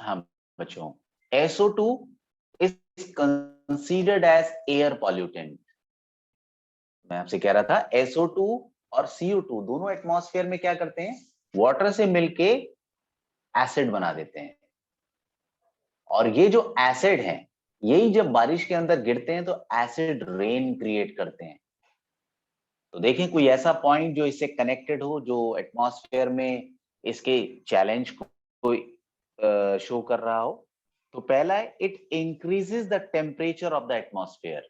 हाँ बच्चों, SO2 is considered as air pollutant. मैं आपसे कह रहा था SO2 और CO2 दोनों एटमॉस्फेयर में क्या करते हैं, वाटर से मिलके एसिड बना देते हैं। और ये जो एसिड हैं, यही जब बारिश के अंदर गिरते हैं तो एसिड रेन क्रिएट करते हैं। तो देखें कोई ऐसा पॉइंट जो इससे कनेक्टेड हो, जो एटमॉस्फेयर में इसके चैलेंज को शो कर रहा हो। तो पहला है, it increases the temperature of the atmosphere.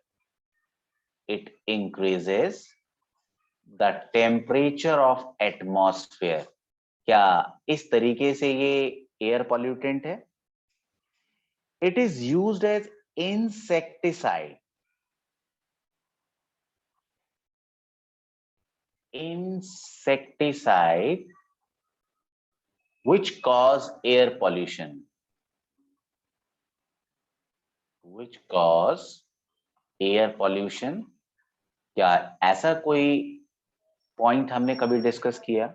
It increases the temperature of atmosphere. क्या इस तरीके से ये एयर पॉल्यूटेंट है? It is used as insecticide. insecticide which cause air pollution, which cause air pollution। क्या ऐसा कोई पॉइंट हमने कभी डिस्कस किया?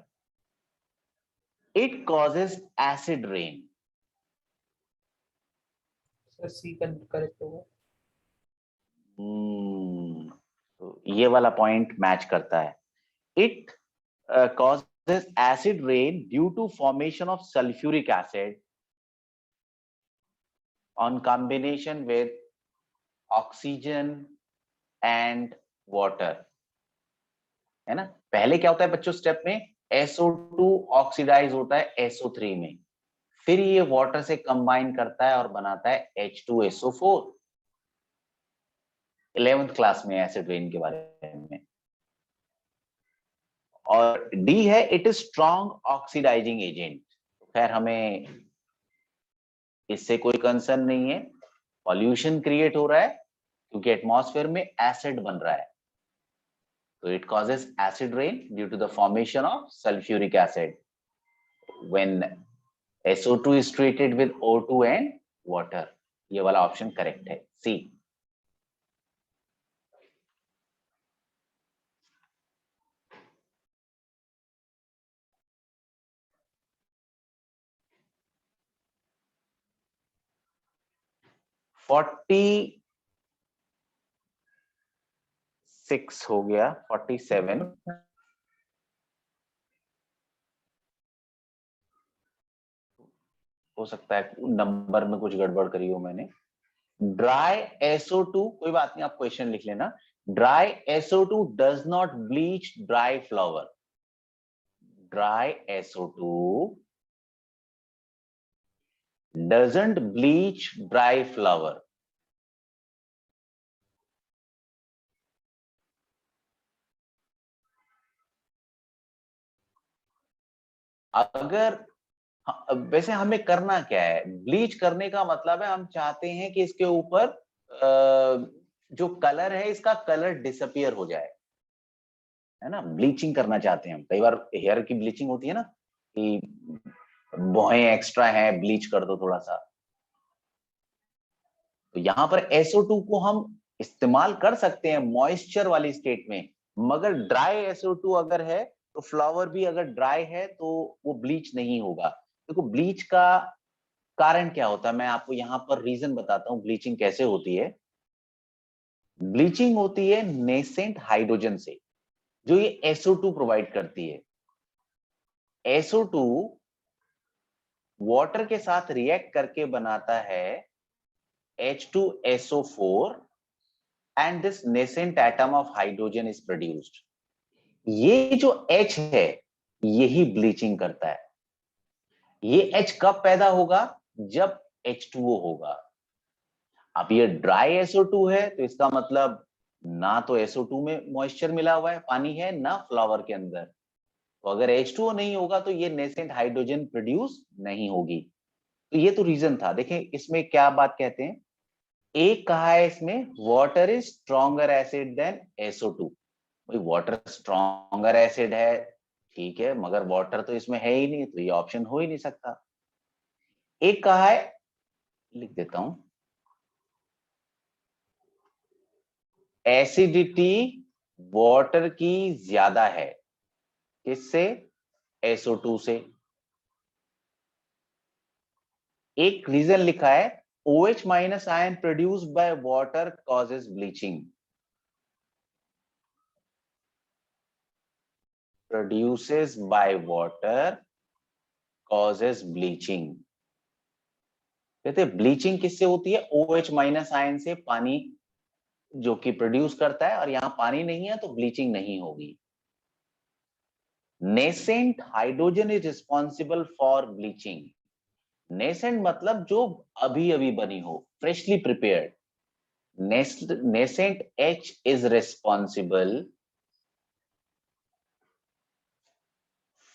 It causes acid rain. Sir C correct होगा। तो ये वाला पॉइंट मैच करता है। It causes acid rain due to formation of sulfuric acid on combination with oxygen and water। है ना, पहले क्या होता है बच्चों स्टेप में, SO2 ऑक्सीडाइज होता है SO3 में, फिर ये वाटर से कंबाइन करता है और बनाता है H2SO4। 11th क्लास में एसिड रेन के बारे में। और डी है, it is strong oxidising agent. खैर हमें इससे कोई कंसर्न नहीं है, पॉल्यूशन क्रिएट हो रहा है क्योंकि एटमॉस्फेयर में एसिड बन रहा है। तो it causes acid rain due to the formation of sulphuric acid when SO2 is treated with O2 and water। ये वाला ऑप्शन करेक्ट है, सी। फोर्टी 6 हो गया, 47। हो सकता है नंबर में कुछ गड़बड़ करी हो मैंने। ड्राई SO2, कोई बात नहीं, आप क्वेश्चन लिख लेना। Dry SO2 does not bleach dry flower. Dry SO2 doesn't bleach dry flower. अगर वैसे हमें करना क्या है, ब्लीच करने का मतलब है हम चाहते हैं कि इसके ऊपर जो कलर है इसका कलर डिसअपियर हो जाए, है ना, ब्लीचिंग करना चाहते हैं हम। कई बार हेयर की ब्लीचिंग होती है ना, कि भौहें एक्स्ट्रा है, ब्लीच कर दो थोड़ा सा। तो यहां पर SO2 को हम इस्तेमाल कर सकते हैं मॉइस्चर वाली स्टेट में, मगर ड्राई SO2 अगर है तो फ्लावर भी अगर ड्राई है तो वो ब्लीच नहीं होगा। देखो ब्लीच का कारण क्या होता है, मैं आपको यहां पर रीजन बताता हूं ब्लीचिंग कैसे होती है। ब्लीचिंग होती है नेसेंट हाइड्रोजन से, जो ये SO2 प्रोवाइड करती है। SO2 वाटर के साथ रिएक्ट करके बनाता है H2SO4 and this nascent atom of hydrogen is produced। ये जो H है यही ब्लीचिंग करता है। ये H कब पैदा होगा, जब H2O होगा। अब ये ड्राई SO2 है तो इसका मतलब ना तो SO2 में मॉइस्चर मिला हुआ है, पानी है, ना फ्लावर के अंदर। तो अगर H2O नहीं होगा तो ये नेसेंट हाइड्रोजन प्रोड्यूस नहीं होगी। तो ये तो रीजन था। देखें इसमें क्या बात कहते हैं, एक कहा है इसमें water is stronger acid than SO2। भाई वाटर स्ट्रॉन्गर एसिड है, ठीक है, मगर वाटर तो इसमें है ही नहीं, तो ये ऑप्शन हो ही नहीं सकता। एक कहा है, लिख देता हूं, एसिडिटी वाटर की ज्यादा है, किससे, SO2 से। एक रीजन लिखा है OH minus ion produced by water causes bleaching, produces by water causes bleaching. कहते ब्लीचिंग किससे होती है? OH माइनस आयन से, पानी जो कि प्रोड्यूस करता है, और यहां पानी नहीं है तो ब्लीचिंग नहीं होगी। Nascent hydrogen is responsible for bleaching. Nascent मतलब जो अभी अभी बनी हो, freshly prepared. nascent H is responsible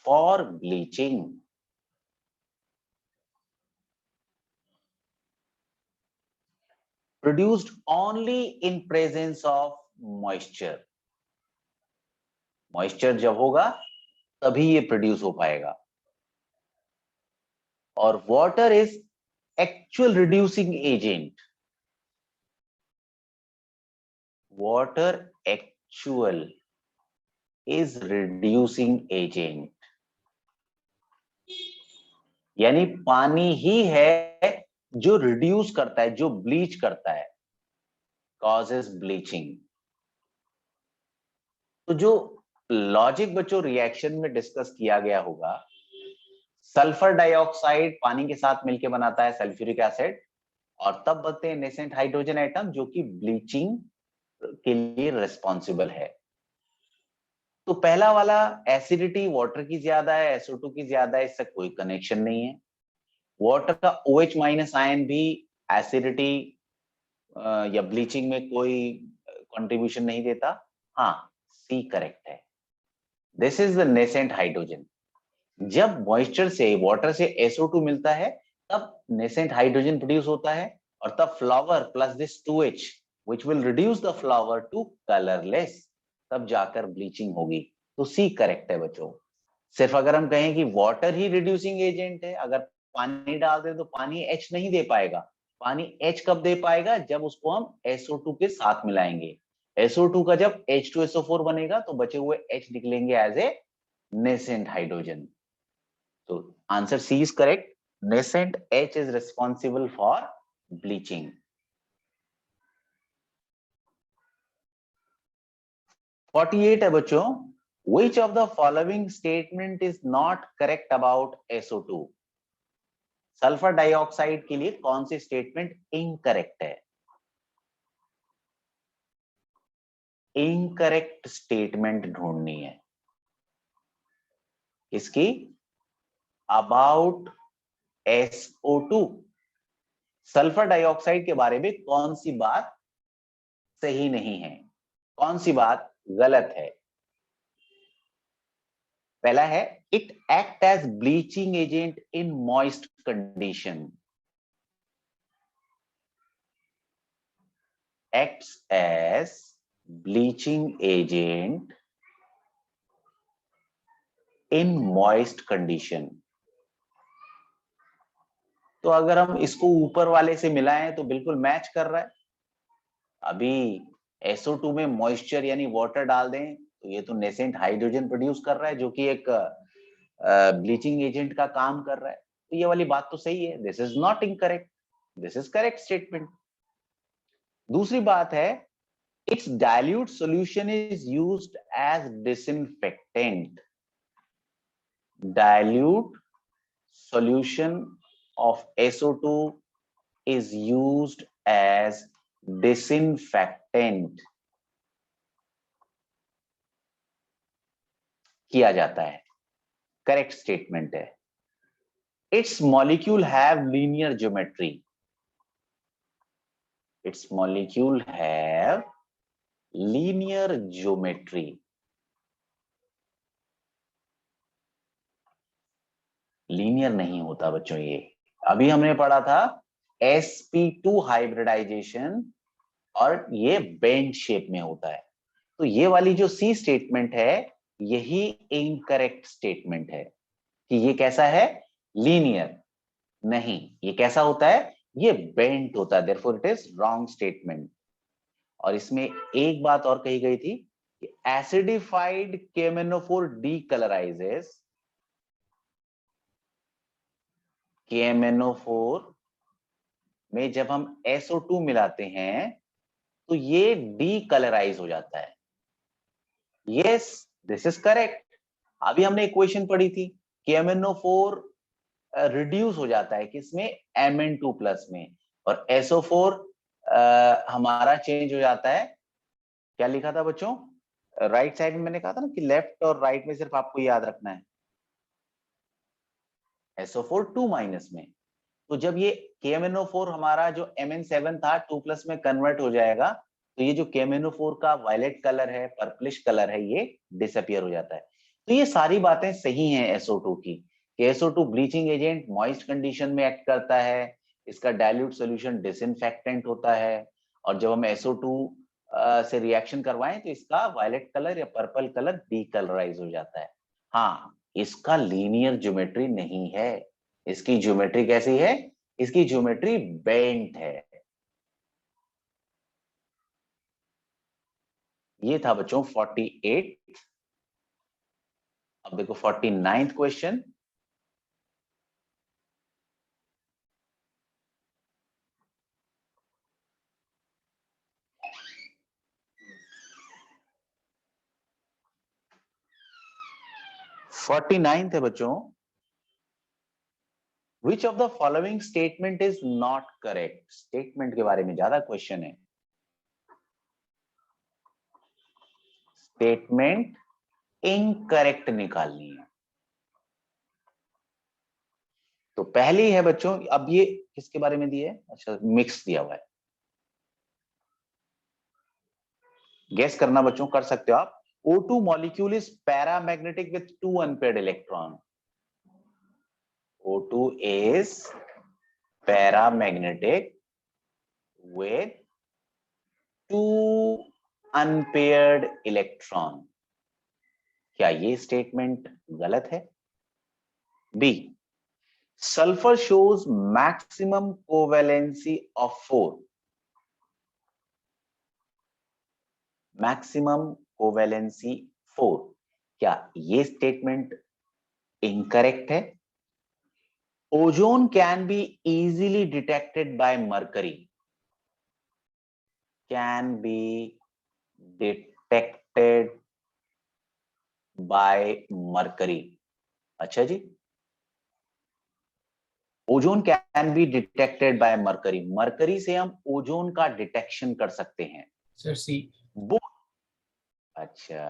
for bleaching. Produced only in presence of moisture. Moisture जब होगा तभी ये प्रोड्यूस हो पाएगा। और water is actual reducing agent. Water actual is reducing agent, यानी पानी ही है जो रिड्यूस करता है, जो ब्लीच करता है, कॉजेस ब्लीचिंग। तो जो लॉजिक बच्चों रिएक्शन में डिस्कस किया गया होगा, सल्फर डाइऑक्साइड पानी के साथ मिलकर बनाता है सल्फ्यूरिक एसिड, और तब बनते हैं नेसेंट हाइड्रोजन एटम जो कि ब्लीचिंग के लिए रिस्पॉन्सिबल है। तो पहला वाला एसिडिटी वाटर की ज्यादा है, SO2 की ज्यादा है, इससे कोई कनेक्शन नहीं है। वाटर का OH माइनस आयन भी एसिडिटी या ब्लीचिंग में कोई कंट्रीब्यूशन नहीं देता। हाँ, सी करेक्ट है। This is the nascent hydrogen. जब मॉइस्चर से, वाटर से SO2 मिलता है तब नेसेंट हाइड्रोजन प्रोड्यूस होता है, और तब flower plus this 2H which will reduce the flower to colorless, तब जाकर ब्लीचिंग होगी। तो सी करेक्ट है बच्चों। सिर्फ अगर हम कहें कि वाटर ही रिड्यूसिंग एजेंट है, अगर पानी डाल दे तो पानी H नहीं दे पाएगा। पानी H कब दे पाएगा? जब उसको हम SO2 के साथ मिलाएंगे। SO2 का जब H2SO4 बनेगा तो बचे हुए H निकलेंगे as a nascent hydrogen. So answer C is correct. Nascent H is responsible for bleaching. 48 है बच्चों। Which of the following statement is not correct about SO2? Sulphur dioxide के लिए कौन सी स्टेटमेंट इनकरेक्ट है? इनकरेक्ट स्टेटमेंट ढूंढनी है इसकी about SO2। Sulphur dioxide के बारे में कौन सी बात सही नहीं है, कौन सी बात गलत है? पहला है it act as bleaching agent in moist condition. Acts as bleaching agent in moist condition. तो अगर हम इसको ऊपर वाले से मिलाएं तो बिल्कुल मैच कर रहा है। अभी SO2 में मॉइस्चर यानी वाटर डाल दें तो ये तो नेसेंट हाइड्रोजन प्रोड्यूस कर रहा है जो कि एक ब्लीचिंग एजेंट का काम कर रहा है। तो ये वाली बात तो सही है। This is not incorrect, this is correct statement. दूसरी बात है it's dilute solution is used as disinfectant. Dilute solution of SO2 is used as disinfectant किया जाता है। करेक्ट स्टेटमेंट है। Its molecule have linear geometry. Its molecule have linear geometry. Linear नहीं होता बच्चों ये। अभी हमने पढ़ा था sp2 हाइब्रिडाइजेशन और ये बेंड शेप में होता है। तो ये वाली जो सी स्टेटमेंट है यही इनकरेक्ट स्टेटमेंट है कि ये कैसा है? लीनियर नहीं, ये कैसा होता है? ये बेंट होता है। Therefore it is wrong statement. और इसमें एक बात और कही गई थी कि एसिडिफाइड KMnO4 डीकलराइजेस KMnO4 में जब हम SO2 मिलाते हैं तो ये डीकलराइज हो जाता है। Yes, this is correct. अभी हमने इक्वेशन पढ़ी थी, KMnO4 रिड्यूस हो जाता है किसमें, Mn2 प्लस में, और SO4 हमारा चेंज हो जाता है। क्या लिखा था बच्चों, राइट साइड में मैंने कहा था ना कि लेफ्ट और राइट में सिर्फ आपको याद रखना है, SO4 2 माइनस में। तो जब ये KMnO4 हमारा जो Mn7 था 2 प्लस में कन्वर्ट हो जाएगा, तो ये जो KMnO4 का वायलेट कलर है, पर्पलिश कलर है, ये डिसअपियर हो जाता है। तो ये सारी बातें सही हैं SO2 की, कि SO2 bleaching agent moist condition में एक्ट करता है, इसका डाइल्यूट सॉल्यूशन डिसइंफेक्टेंट होता है, और जब हम SO2 से रिएक्शन करवाएं तो इसका वायलेट कलर या पर्पल कलर डीकलराइज हो जाता है। हाँ, इसका लीनियर ज्योमेट्री नहीं है। इसकी ज्योमेट्री कैसी है, इसकी ज्योमेट्री बेंट है। ये था बच्चों 48। अब देखो 49th क्वेश्चन। है बच्चों, which of the following statement is not correct. Statement के बारे में ज्यादा क्वेश्चन है। स्टेटमेंट इनकरेक्ट निकालनी है। तो पहली है बच्चों, अब ये किसके बारे में दिया है, अच्छा मिक्स दिया हुआ है, गेस करना बच्चों, कर सकते हो आप। O2 molecule is paramagnetic with 2 unpaired electron. O2 is paramagnetic with 2 unpaired electron. क्या ये स्टेटमेंट गलत है? B, sulphur shows maximum covalency of 4. Maximum covalency 4, क्या ये स्टेटमेंट इनकरेक्ट है? Ozone can be easily detected by mercury, can be detected by mercury. अच्छा जी, ozone can be detected by mercury, mercury से हम ओजोन का डिटेक्शन कर सकते हैं। Sir C. अच्छा,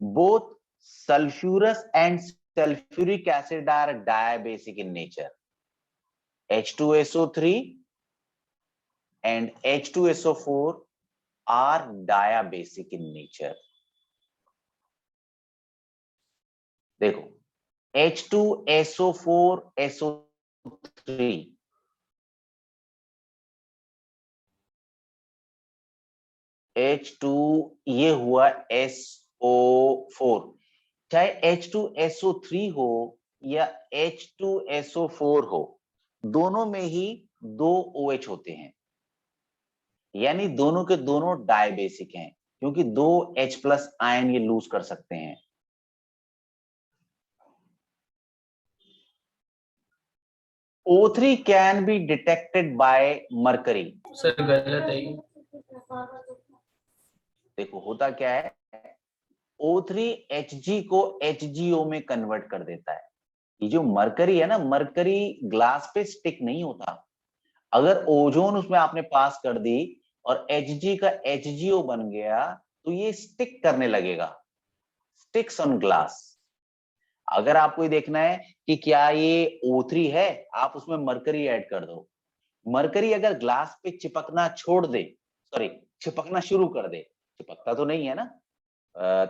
both sulfurous and sulfuric acid are diabasic in nature. H2SO3 and H2SO4 are diabasic in nature. देखो, H2SO4 SO3 H2 ये हुआ SO4, चाहे H2SO3 हो या H2SO4 हो, दोनों में ही 2 OH होते हैं, यानी दोनों के दोनों डायबेसिक हैं, क्योंकि 2 H प्लस आयन ये लूज कर सकते हैं। O3 can be detected by mercury. Sir गलत है ये। देखो होता क्या है, O3 Hg को HgO में कन्वर्ट कर देता है। ये जो मरकरी है ना, मरकरी ग्लास पे स्टिक नहीं होता। अगर ओजोन उसमें आपने पास कर दी और Hg का HgO बन गया, तो ये स्टिक करने लगेगा, स्टिक्स ऑन ग्लास। अगर आपको ये देखना है कि क्या ये O3 है, आप उसमें मरकरी ऐड कर दो। मरकरी अगर ग्लास पे चिपकना छोड़ दे, सॉरी चिपकना शुरू कर दे, चिपकता तो नहीं है ना,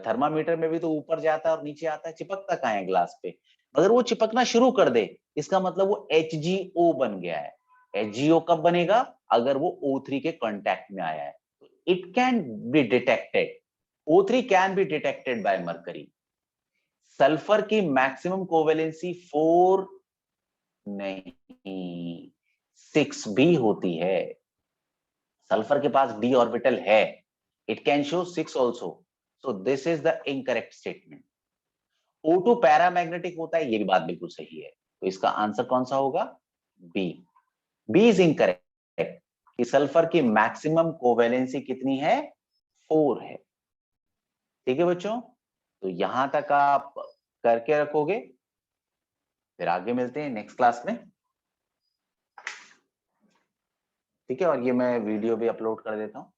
थर्मामीटर में भी तो ऊपर जाता है और नीचे आता है, चिपकता कहाँ है ग्लास पे। अगर वो चिपकना शुरू कर दे, इसका मतलब वो HgO बन गया है। HgO कब बनेगा, अगर वो O3 के कांटेक्ट में आया है। It can be detected, O3 can be detected by mercury. Sulphur की मैक्सिमम कोवेलेंसी 4 नहीं 6 भी होती है। सल्फर के पास d ऑर्बिटल है, it can show 6 also, so this is the incorrect statement. O2 paramagnetic होता है, ये भी बात बिल्कुल सही है। तो इसका आंसर कौन सा होगा, बी। बी इज इनकरेक्ट कि सल्फर की मैक्सिमम कोवेलेंसी कितनी है, 4 है। ठीक है बच्चों, तो यहां तक आप करके रखोगे, फिर आगे मिलते हैं नेक्स्ट क्लास में। ठीक है, और ये मैं वीडियो भी अपलोड कर देता हूँ,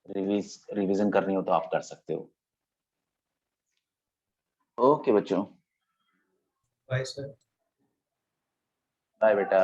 रिवीजन करनी हो तो आप कर सकते हो। ओके बच्चों, बाय सर। बाय बेटा।